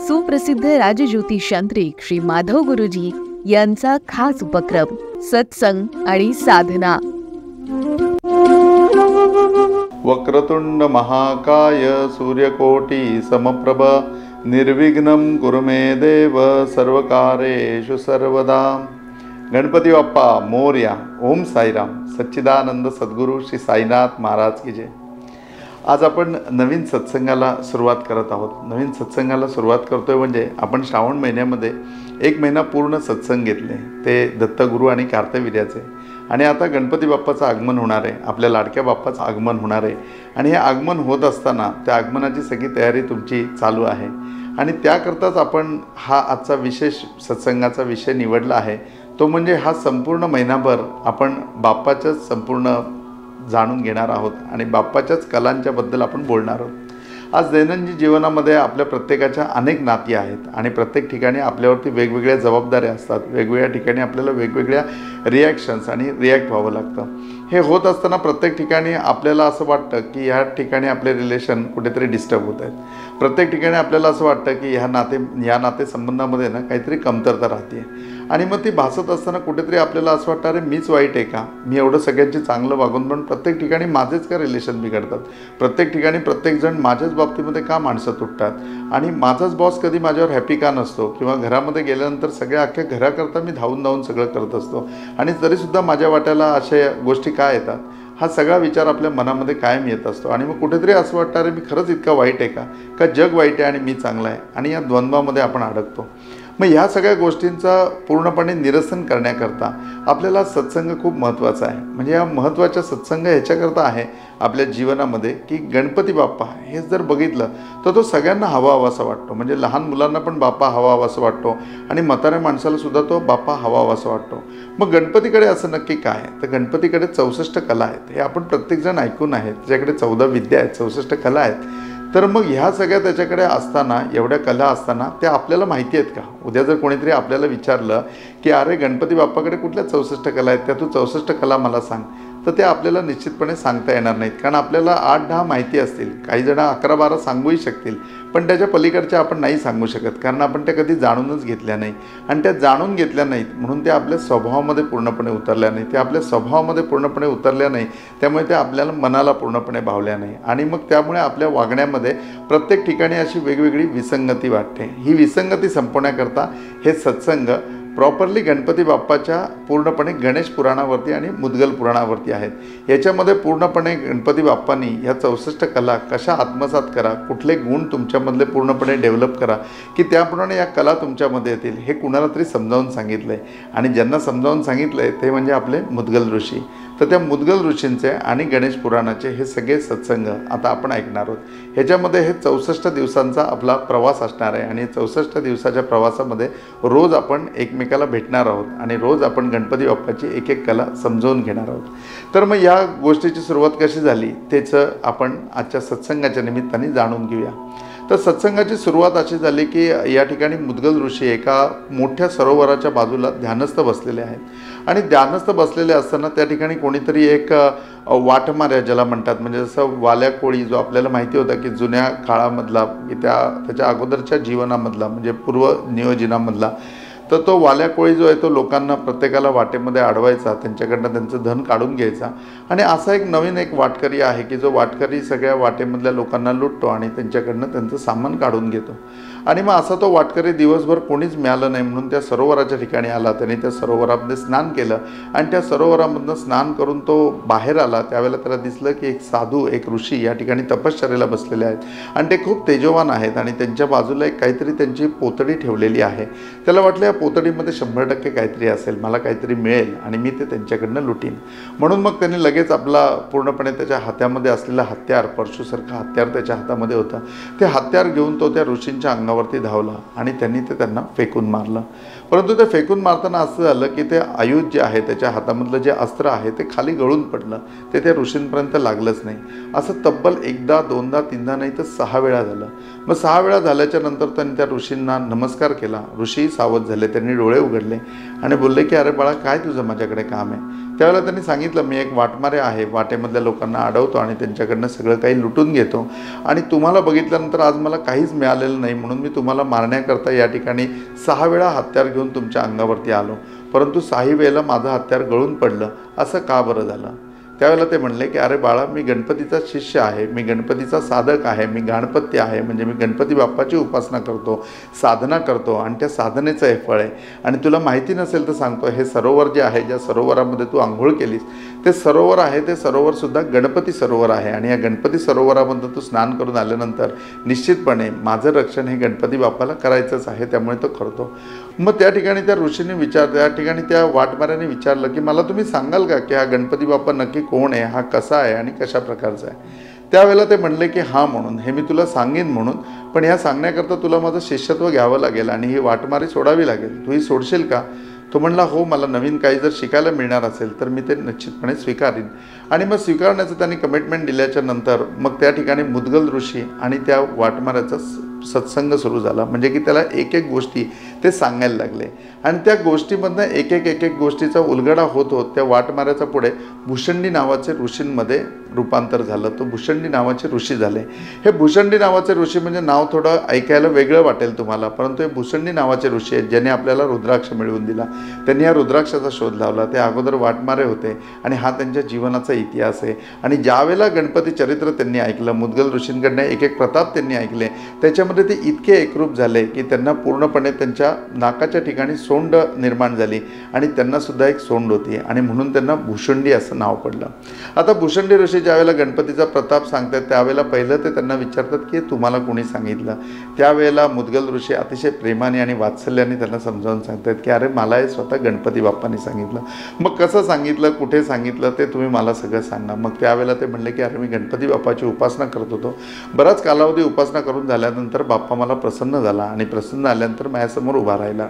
सुप्रसिद्ध राजज्योतिषांत्रिक श्री माधव गुरुजी यांचा खास उपक्रम सत्संग आणि साधना। वक्रतुंड महाकाय सूर्यकोटी समप्रभ निर्विघ्नं कुरु मे देव सर्वकारेषु सर्वदा। गणपती बाप्पा मोरया। ओम साईराम। सच्चिदानंद सद्गुरू श्री साईनाथ महाराज की जय। आज आपण नवीन सत्संगाला सुरुवात करत आहोत। नवीन सत्संगाला सुरुवात करतोय म्हणजे आपण श्रावण महिन्यामध्ये एक महिना पूर्ण सत्संग घेतले, ते दत्तगुरू आणि कार्तवीर्याचे। आणि आता गणपती बाप्पाचं आगमन होणार आहे, आपल्या लाडक्या बाप्पाचं आगमन होणार आहे। आणि हे आगमन होत असताना त्या आगमनाची सगळी तयारी तुमची चालू आहे। आणि त्याकरताच आपण हा आजचा विशेष सत्संगाचा विषय निवडला आहे, तो म्हणजे हा संपूर्ण महिनाभर आपण बाप्पाच्याच संपूर्ण जाणून घेणार आहोत आणि बाप्पाच्याच कलांच्याबद्दल आपण बोलणार आहोत। आज दैनंदिन जीवनामध्ये आपल्या प्रत्येकाच्या अनेक नाती आहेत आणि प्रत्येक ठिकाणी आपल्यावरती वेगवेगळ्या जबाबदाऱ्या असतात। वेगवेगळ्या ठिकाणी आपल्याला वेगवेगळ्या रिॲक्शन्स आणि रिॲक्ट व्हावं लागतं। हे होत असताना प्रत्येक ठिकाणी आपल्याला असं वाटतं की ह्या ठिकाणी आपले रिलेशन कुठेतरी डिस्टर्ब होत आहेत। प्रत्येक ठिकाणी आपल्याला असं वाटतं की ह्या नातेसंबंधामध्ये ना काहीतरी कमतरता राहते। आणि मग ती भासत असताना कुठेतरी आपल्याला असं वाटतं, अरे मीच वाईट आहे का? मी एवढं सगळ्यांची चांगलं वागून पण प्रत्येक ठिकाणी माझेच का रिलेशन बिघडतात? प्रत्येक ठिकाणी प्रत्येकजण माझ्याच बाबतीमध्ये का माणसं तुटतात? आणि माझाच बॉस कधी माझ्यावर हॅपी का नसतो? किंवा घरामध्ये गेल्यानंतर सगळ्या अख्ख्या घराकरता मी धावून सगळं करत असतो आणि तरीसुद्धा माझ्या वाट्याला अशा गोष्टी का येतात? हा सगळा विचार आपल्या मनामध्ये कायम येत असतो। आणि मग कुठेतरी असं वाटतं, अरे मी खरंच इतका वाईट आहे का जग वाईट आहे आणि मी चांगला आहे? आणि या द्वंद्वामध्ये आपण अडकतो। मग ह्या सगळ्या गोष्टींचा पूर्णपणे निरसन करण्याकरता आपल्याला सत्संग खूप महत्त्वाचा आहे। म्हणजे या महत्त्वाच्या सत्संग ह्याच्याकरता आहे आपल्या जीवनामध्ये की गणपती बाप्पा हे जर बघितलं तर तो सगळ्यांना हवासा वाटतो। म्हणजे लहान मुलांना पण बाप्पा हवासा वाटतो आणि म्हाताऱ्या माणसाला सुद्धा तो बाप्पा हवासा वाटतो। मग गणपतीकडे असं नक्की काय आहे? तर गणपतीकडे 64 कला आहेत, हे आपण प्रत्येकजण ऐकून आहे। त्याच्याकडे 14 विद्या आहेत, 64 कला आहेत। तर मग ह्या सगळ्या त्याच्याकडे असताना, एवढ्या कला असताना त्या आपल्याला माहिती आहेत का? उद्या जर कोणीतरी आपल्याला विचारलं की अरे गणपती बाप्पाकडे कुठल्या 64 कला आहेत, त्या तू 64 कला मला सांग, तर ते आपल्याला निश्चितपणे सांगता येणार नाहीत। कारण आपल्याला 8-10 माहिती असतील, काही जण 11-12 सांगूही शकतील, पण त्याच्या पलीकडच्या आपण नाही सांगू शकत, कारण आपण त्या कधी जाणूनच घेतल्या नाही। आणि त्या जाणून घेतल्या नाहीत म्हणून त्या आपल्या स्वभावामध्ये पूर्णपणे उतरल्या नाही। त्या आपल्या स्वभावामध्ये पूर्णपणे उतरल्या नाही, त्यामुळे त्या आपल्याला मनाला पूर्णपणे भावल्या नाही। आणि मग त्यामुळे आपल्या वागण्यामध्ये प्रत्येक ठिकाणी अशी वेगवेगळी विसंगती वाटते। ही विसंगती संपवण्याकरता हे सत्संग प्रॉपरली गणपती बाप्पाच्या पूर्णपणे गणेश पुराणावरती आणि मुद्गल पुराणावरती आहेत। याच्यामध्ये पूर्णपणे गणपती बाप्पांनी ह्या 64 कला कशा आत्मसात करा, कुठले गुण तुमच्यामधले पूर्णपणे डेव्हलप करा की त्याप्रमाणे या कला तुमच्यामध्ये येतील, हे कुणाला तरी समजावून सांगितलं आहे। आणि ज्यांना समजावून सांगितलं आहे ते म्हणजे आपले मुद्गल ऋषी। तर त्या मुद्गल ऋषींचे आणि गणेश पुराणाचे हे सगळे सत्संग आता आपण ऐकणार आहोत। ह्याच्यामध्ये हे 64 दिवसांचा आपला प्रवास असणार आहे आणि 64 दिवसाच्या प्रवासामध्ये रोज आपण एकमेकाला भेटणार आहोत आणि रोज आपण गणपती बाप्पाची एक एक कला समजावून घेणार आहोत। तर मग या गोष्टीची सुरुवात कशी झाली त्याचं आपण आजच्या सत्संगाच्या निमित्ताने जाणून घेऊया। तर सत्संगाची सुरुवात अशी झाली की या ठिकाणी मुद्गल ऋषी एका मोठ्या सरोवराच्या बाजूला ध्यानस्थ बसलेले आहेत। आणि ध्यानस्थ बसलेले असताना त्या ठिकाणी कोणीतरी एक वाटमाऱ्या ज्याला म्हणतात, म्हणजे जसं वाल्या कोळी जो आपल्याला माहिती होता की जुन्या काळामधला की त्याच्या अगोदरच्या जीवनामधला म्हणजे पूर्व नियोजनामधला, तर तो वाल्या कोळी जो आहे तो लोकांना प्रत्येकाला वाटेमध्ये अडवायचा, त्यांच्याकडनं त्यांचं धन काढून घ्यायचा। आणि असा एक नवीन वाटकरी आहे की जो वाटकरी सगळ्या वाटेमधल्या लोकांना लुटतो आणि त्यांच्याकडनं त्यांचं सामान काढून घेतो। आणि मग असा तो वाटकरी दिवसभर कोणीच मिळालं नाही म्हणून त्या सरोवराच्या ठिकाणी आला। त्याने त्या सरोवरामध्ये स्नान केलं आणि त्या सरोवरामधनं स्नान करून तो बाहेर आला। त्यावेळेला त्याला दिसलं की एक साधू, एक ऋषी या ठिकाणी तपश्चर्येला बसलेले आहेत आणि ते खूप तेजोवान आहेत आणि त्यांच्या बाजूला एक काहीतरी त्यांची पोतडी ठेवलेली आहे। त्याला वाटलं या पोतडीमध्ये 100% काहीतरी असेल, मला काहीतरी मिळेल आणि मी ते त्यांच्याकडनं लुटीन। म्हणून मग त्याने लगेच आपला पूर्णपणे त्याच्या हातामध्ये असलेला हत्यार, परशुसारखं हत्यार त्याच्या हातामध्ये होतं, ते हत्यार घेऊन तो त्या ऋषींच्या अंगावरती धावला आणि त्यांनी ते त्यांना फेकून मारलं। परंतु ते फेकून मारताना असं झालं की ते आयुध जे आहे, त्याच्या हातामधलं जे अस्त्र आहे ते खाली गळून पडलं, ते त्या ऋषींपर्यंत लागलंच नाही। असं तब्बल 1दा 2दा 3दा नाही तर 6 वेळा झालं। मग 6 वेळा झाल्याच्या नंतर त्यांनी त्या ऋषींना नमस्कार केला। ऋषी सावध झाले त्यांनी डोळे उघडले आणि बोलले की अरे बाळा, काय तुझं माझ्याकडे काम आहे? त्यावेळेला त्यांनी सांगितलं, मी एक वाटमारे आहे, वाटेमधल्या लोकांना अडवतो आणि त्यांच्याकडनं सगळं काही लुटून घेतो आणि तुम्हाला बघितल्यानंतर आज मला काहीच मिळालेलं नाही, म्हणून मी तुम्हाला मारण्याकरता या ठिकाणी 6 वेळा हत्यार घेऊन तुमच्या अंगावरती आलो, परंतु 6ही वेळेला माझं हत्यार गळून पडलं. असं का बरं झालं? त्यावेळेला ते म्हणले की अरे बाळा, मी गणपतीचा शिष्य आहे, मी गणपतीचा साधक आहे, मी गणपती आहे, म्हणजे मी गणपती बाप्पाची उपासना करतो, साधना करतो आणि त्या साधनेचं हे फळ आहे. आणि तुला माहिती नसेल तर सांगतो, हे सरोवर जे आहे, ज्या सरोवरामध्ये तू आंघोळ केलीस ते सरोवर आहे, ते सरोवरसुद्धा गणपती सरोवर आहे. आणि या गणपती सरोवरामध्ये तू स्नान करून आल्यानंतर निश्चितपणे माझं रक्षण हे गणपती बाप्पाला करायचंच आहे, त्यामुळे तो करतो. मग त्या ठिकाणी त्या ऋषीने त्या ठिकाणी त्या वाटमाऱ्याने विचारलं की मला तुम्ही सांगाल का की हा गणपती बाप्पा नक्की कोण आहे, हा कसा आहे आणि कशा प्रकारचा आहे? त्यावेळेला ते म्हणले की हां, म्हणून हे मी तुला सांगेन म्हणून, पण ह्या सांगण्याकरता तुला माझं शिष्यत्व घ्यावं लागेल आणि ही वाटमारी सोडावी लागेल. तू ही सोडशील का? तो म्हणला, हो, मला नवीन काही जर शिकायला मिळणार असेल तर मी ते निश्चितपणे स्वीकारीन. आणि मग स्वीकारण्याचं त्यांनी कमिटमेंट दिल्याच्या नंतर मग त्या ठिकाणी मुद्गल ऋषी आणि त्या वाटमाऱ्याचा सत्संग सुरू झाला. म्हणजे की त्याला एक एक गोष्टी ते सांगायला लागले आणि त्या गोष्टीमधनं एक एक गोष्टीचा उलगडा होत होत त्या वाटमाऱ्याचा पुढे भुषंडी नावाचे ऋषींमध्ये रूपांतर झालं. तो भुषंडी नावाचे ऋषी झाले. हे भुषंडी नावाचे ऋषी म्हणजे नाव थोडं ऐकायला वेगळं वाटेल तुम्हाला, परंतु हे भुषंडी नावाचे ऋषी आहेत ज्यांनी आपल्याला रुद्राक्ष मिळवून दिला. त्यांनी या रुद्राक्षाचा शोध लावला. ते अगोदर वाटमारे होते आणि हा त्यांच्या जीवनाचा इतिहास आहे. आणि ज्यावेळेला गणपती चरित्र त्यांनी ऐकलं, मुद्गल ऋषींकडनं एक एक प्रताप त्यांनी ऐकले, त्याच्यामध्ये ते इतके एकरूप झाले की त्यांना पूर्णपणे त्यांच्या नाकाच्या ठिकाणी सोंड निर्माण झाली आणि त्यांना सुद्धा एक सोंड होती आणि म्हणून त्यांना भुषंडी असं नाव पडलं. आता भुषंडी ऋषी ज्यावेळेला गणपतीचा प्रताप सांगतात त्यावेळेला पहिलं ते त्यांना विचारतात की तुम्हाला कोणी सांगितलं? त्यावेळेला मुद्गल ऋषी अतिशय प्रेमाने आणि वात्सल्याने त्यांना समजावून सांगतात की अरे मला हे स्वतः गणपती बाप्पांनी सांगितलं. मग कसं सांगितलं, कुठे सांगितलं ते तुम्ही मला सगळं सांगा. मग त्यावेळेला ते म्हणले की अरे मी गणपती बाप्पाची उपासना करत होतो. बराच कालावधी उपासना करून झाल्यानंतर बाप्पा मला प्रसन्न झाला आणि प्रसन्न झाल्यानंतर माझ्यासमोर उभा राहिला.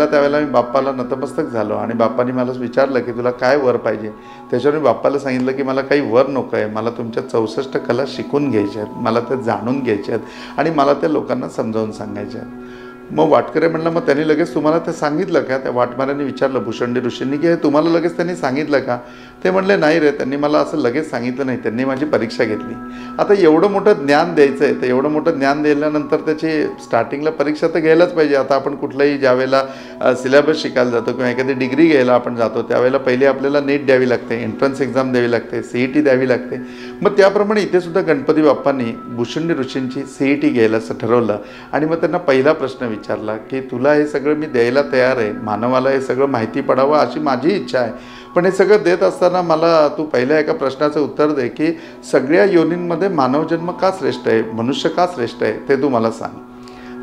त्यावेळेला मी बाप्पाला नतमस्तक झालो आणि बाप्पांनी मला विचारलं की तुला काय वर पाहिजे? त्याच्यावर मी बाप्पाला सांगितलं की मला काही वर नको आहे, मला तुमच्या 64 कला शिकून घ्यायच्या आहेत, मला त्या जाणून घ्यायच्या आहेत आणि मला त्या लोकांना समजावून सांगायच्या आहेत. मग वाटकरे म्हणलं, मग त्यांनी लगेच तुम्हाला ते सांगितलं का? त्या वाटमाऱ्यांनी विचारलं भुषंडी ऋषींनी की हे तुम्हाला लगेच त्यांनी सांगितलं का? ते म्हणले नाही रे, त्यांनी मला असं लगेच सांगितलं नाही, त्यांनी माझी परीक्षा घेतली. आता एवढं मोठं ज्ञान द्यायचं आहे तर एवढं मोठं ज्ञान दिल्यानंतर त्याची स्टार्टिंगला परीक्षा तर घ्यायलाच पाहिजे. आता आपण कुठलाही ज्यावेळेला सिलेबस शिकायला जातो किंवा एखादी डिग्री घ्यायला आपण जातो त्यावेळेला पहिले आपल्याला नीट द्यावी लागते, एंट्रन्स एक्झाम द्यावी लागते, CET द्यावी लागते. मग त्याप्रमाणे इथे सुद्धा गणपती बाप्पांनी भुषंडी ऋषींची CET घ्यायला असं ठरवलं आणि मग त्यांना पहिला प्रश्न विचारला की तुला हे सगळं मी द्यायला तयार आहे, मानवाला हे सगळं माहिती पडावं अशी माझी इच्छा आहे, पण हे सगळं देत असताना मला तू पहिल्या एका प्रश्नाचं उत्तर दे की सगळ्या योनींमध्ये मानवजन्म का श्रेष्ठ आहे, मनुष्य का श्रेष्ठ आहे ते तू मला सांग.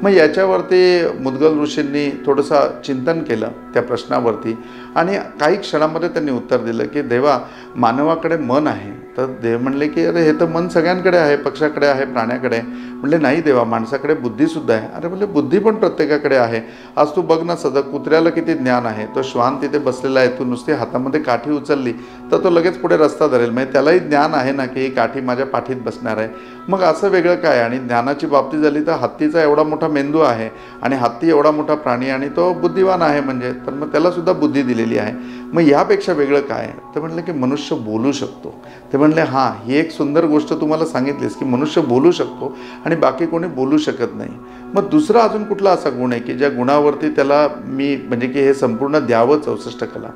मग याच्यावरती मुद्गल ऋषींनी थोडंसं चिंतन केलं त्या प्रश्नावरती आणि काही क्षणामध्ये त्यांनी उत्तर दिलं की देवा, मानवाकडे मन आहे. तर देव म्हणले की अरे हे तर मन सगळ्यांकडे आहे, पक्षाकडे आहे, प्राण्याकडे. म्हणले नाही देवा, माणसाकडे बुद्धीसुद्धा आहे. अरे म्हणले बुद्धी पण प्रत्येकाकडे आहे. आज तू बघ ना, सध्या कुत्र्याला किती ज्ञान आहे. तो श्वान तिथे बसलेला आहे, तू नुसती हातामध्ये काठी उचलली तर तो लगेच पुढे रस्ता धरेल. म्हणजे त्यालाही ज्ञान आहे ना की ही काठी माझ्या पाठीत बसणार आहे. मग असं वेगळं काय? आणि ज्ञानाची बाबतीत झाली तर हत्तीचा एवढा मोठा मेंदू आहे आणि हत्ती एवढा मोठा प्राणी आणि तो बुद्धिवान आहे, म्हणजे तर मग त्याला सुद्धा बुद्धी दिलेली आहे. मग यापेक्षा वेगळं काय? तर म्हणलं की मनुष्य बोलू शकतो. ते म्हणले हां, ही एक सुंदर गोष्ट तुम्हाला सांगितलीस की मनुष्य बोलू शकतो आणि बाकी कोणी बोलू शकत नाही. मग दुसरा अजून कुठला असा गुण आहे की ज्या गुणावरती त्याला मी म्हणजे की हे संपूर्ण द्यावं 64 कला?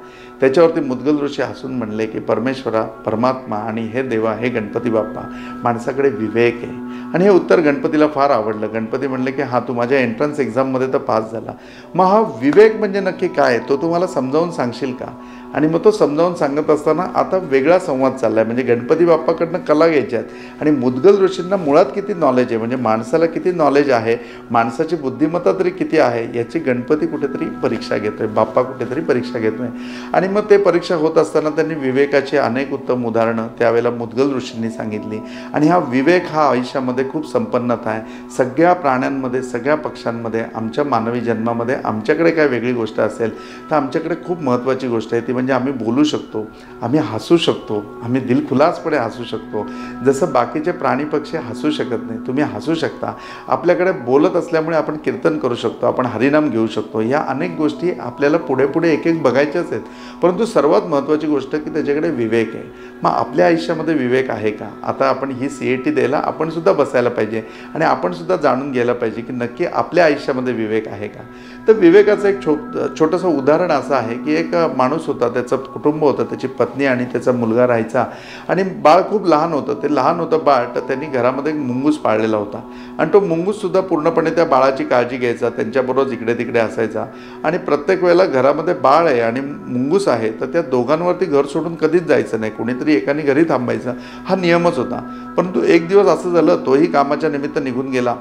त्याच्यावरती मुद्गल ऋषी हसून म्हणले की परमेश्वरा, परमात्मा आणि हे देवा, हे गणपती बाप्पा, माणसाकडे विवेक आहे. आणि हे उत्तर गणपतीला फार आवडलं. गणपती म्हणले की हा तू माझ्या एंट्रन्स एक्झाममध्ये तर पास झाला, मग हा विवेक म्हणजे नक्की काय तो तू मला समजावून सांगशील का? आणि मग तो समजावून सांगत असताना आता वेगळा संवाद चालला आहे. म्हणजे गणपती बाप्पाकडनं कला घ्यायच्या आहेत आणि मुद्गल ऋषींना मुळात किती नॉलेज आहे, म्हणजे माणसाला किती नॉलेज आहे, माणसाची बुद्धिमत्ता तरी किती आहे याची गणपती कुठेतरी परीक्षा घेतोय, बाप्पा कुठेतरी परीक्षा घेतोय. आणि मग ते परीक्षा होत असताना त्यांनी विवेकाची अनेक उत्तम उदाहरणं त्यावेळेला मुद्गल ऋषींनी सांगितली. आणि हा विवेक हा आयुष्यामध्ये खूप संपन्नता आहे. सगळ्या प्राण्यांमध्ये, सगळ्या पक्ष्यांमध्ये, आमच्या मानवी जन्मामध्ये आमच्याकडे काय वेगळी गोष्ट असेल तर आमच्याकडे खूप महत्त्वाची गोष्ट आहे ती म्हणजे म्हणजे आम्ही बोलू शकतो, आम्ही हसू शकतो, आम्ही दिलखुलासपणे हसू शकतो. जसं बाकीचे प्राणी पक्षी हसू शकत नाही, तुम्ही हसू शकता. आपल्याकडे बोलत असल्यामुळे आपण कीर्तन करू शकतो, आपण हरिनाम घेऊ शकतो. या अनेक गोष्टी आपल्याला पुढे पुढे एक एक बघायच्याच आहेत. परंतु सर्वात महत्त्वाची गोष्ट की त्याच्याकडे विवेक आहे. मग आपल्या आयुष्यामध्ये विवेक आहे का? आता आपण ही CAT द्यायला आपण सुद्धा बसायला पाहिजे आणि आपण सुद्धा जाणून घ्यायला पाहिजे की नक्की आपल्या आयुष्यामध्ये विवेक आहे का. तर विवेकाचं एक छोटंसं उदाहरण असं आहे की एक माणूस होता, त्याचं कुटुंब होतं, त्याची पत्नी आणि त्याचा मुलगा राहायचा आणि बाळ खूप लहान होतं. ते लहान होतं बाळ, तर त्यांनी घरामध्ये एक मुंगूस पाळलेला होता आणि तो मुंगूससुद्धा पूर्णपणे त्या बाळाची काळजी घ्यायचा, त्यांच्याबरोबर इकडे तिकडे असायचा आणि प्रत्येक वेळेला घरामध्ये बाळ आहे आणि मुंगूस आहे तर त्या दोघांवरती घर सोडून कधीच जायचं नाही, कोणीतरी एकाने घरी थांबायचं, हा नियमच होता. परंतु एक दिवस असं झालं, तोही कामाच्या निमित्त निघून गेला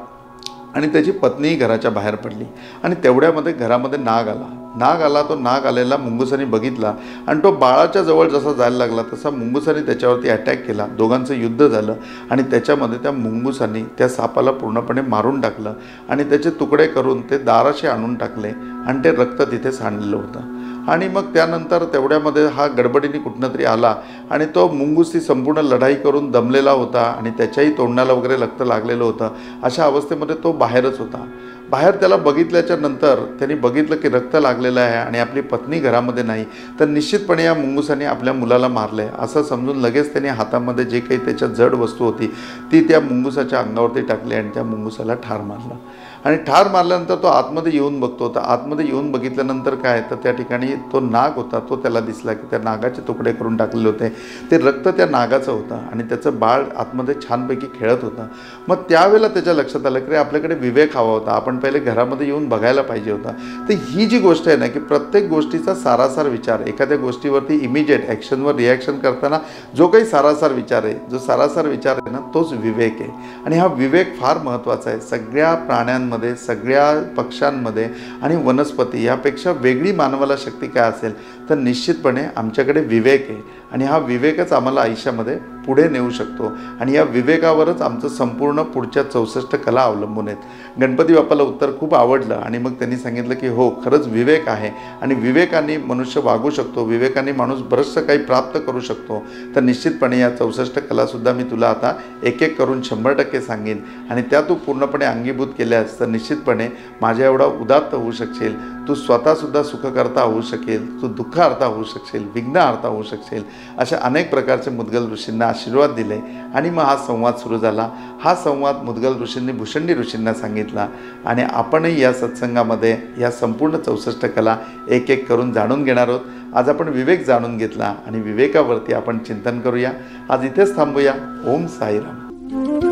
आणि त्याची पत्नीही घराच्या बाहेर पडली आणि तेवढ्यामध्ये घरामध्ये नाग आला. तो नाग आलेला मुंगुसाने बघितला आणि तो बाळाच्या जवळ जसा जायला लागला तसा मुंगुसाने त्याच्यावरती अटॅक केला. दोघांचं युद्ध झालं आणि त्याच्यामध्ये त्या मुंगुसाने त्या सापाला पूर्णपणे मारून टाकलं आणि त्याचे तुकडे करून ते दाराशी आणून टाकले आणि ते रक्त तिथे सांडलेलं होतं. आणि मग त्यानंतर तेवढ्यामध्ये हा गडबडीने कुठनं तरी आला आणि तो मुंगूस ती संपूर्ण लढाई करून दमलेला होता आणि त्याच्याही तोंडाला वगैरे रक्त लागलेलं होतं. अशा अवस्थेमध्ये तो बाहेरच होता. बाहेर त्याला बघितल्याच्या नंतर त्यांनी बघितलं की रक्त लागलेलं आहे आणि आपली पत्नी घरामध्ये नाही, तर निश्चितपणे या मुंगुसाने आपल्या मुलाला मारलं आहे असं समजून लगेच त्याने हातामध्ये जे काही त्याच्या जड वस्तू होती ती त्या मुंगुसाच्या अंगावरती टाकली आणि त्या मुंगुसाला ठार मारलं. आणि ठार मारल्यानंतर तो आतमध्ये येऊन बघतो. तर आतमध्ये येऊन बघितल्यानंतर काय, तर त्या ठिकाणी तो नाग होता, तो त्याला दिसला की त्या नागाचे तुकडे करून टाकलेले होते. ते रक्त त्या नागाचं होतं आणि त्याचं बाळ आतमध्ये छानपैकी खेळत होतं. मग त्यावेळेला त्याच्या लक्षात आलं की आपल्याकडे विवेक हवा होता, आपण पहिले घरामध्ये येऊन बघायला पाहिजे होता. तर ही जी गोष्ट आहे ना की प्रत्येक गोष्टीचा सारासार विचार, एखाद्या गोष्टीवरती इमिजिएट ॲक्शनवर रिॲक्शन करताना जो काही सारासार विचार आहे, जो सारासार विचार आहे ना, तोच विवेक आहे. आणि हा विवेक फार महत्त्वाचा आहे. सगळ्या प्राण्यांमध्ये, सगळ्या पक्ष्यांमध्ये आणि वनस्पती यापेक्षा वेगळी मानवाला शक्ती काय असेल तर निश्चितपणे आमच्याकडे विवेक आहे आणि हा विवेकच आम्हाला आयुष्यामध्ये पुढे नेऊ शकतो आणि या विवेकावरच आमचं संपूर्ण पुढच्या 64 कला अवलंबून आहेत. गणपती बाप्पाला उत्तर खूप आवडलं आणि मग त्यांनी सांगितलं की हो, खरंच विवेक आहे आणि विवेकाने मनुष्य वागू शकतो, विवेकाने माणूस बरंचसं काही प्राप्त करू शकतो. तर निश्चितपणे या 64 कलासुद्धा मी तुला आता एक एक करून 100% सांगेन आणि त्या तू पूर्णपणे अंगीभूत केल्यास तर निश्चितपणे माझ्या एवढा उदात्त होऊ शकशील. तू स्वतःसुद्धा सुखकर्ता होऊ शकेल, तू दुःखहर्ता होऊ शकशील, विघ्नहर्ता होऊ शकशील. अशा अनेक प्रकारचे मुद्गल ऋषींना आशीर्वाद दिले आणि मग हा संवाद सुरू झाला. हा संवाद मुद्गल ऋषींनी भूषंडी ऋषींना सांगितला आणि आपणही या सत्संगामध्ये या संपूर्ण 64 कला एक एक करून जाणून घेणार आहोत. आज आपण विवेक जाणून घेतला आणि विवेकावरती आपण चिंतन करूया. आज इथेच थांबूया. ओम साईराम.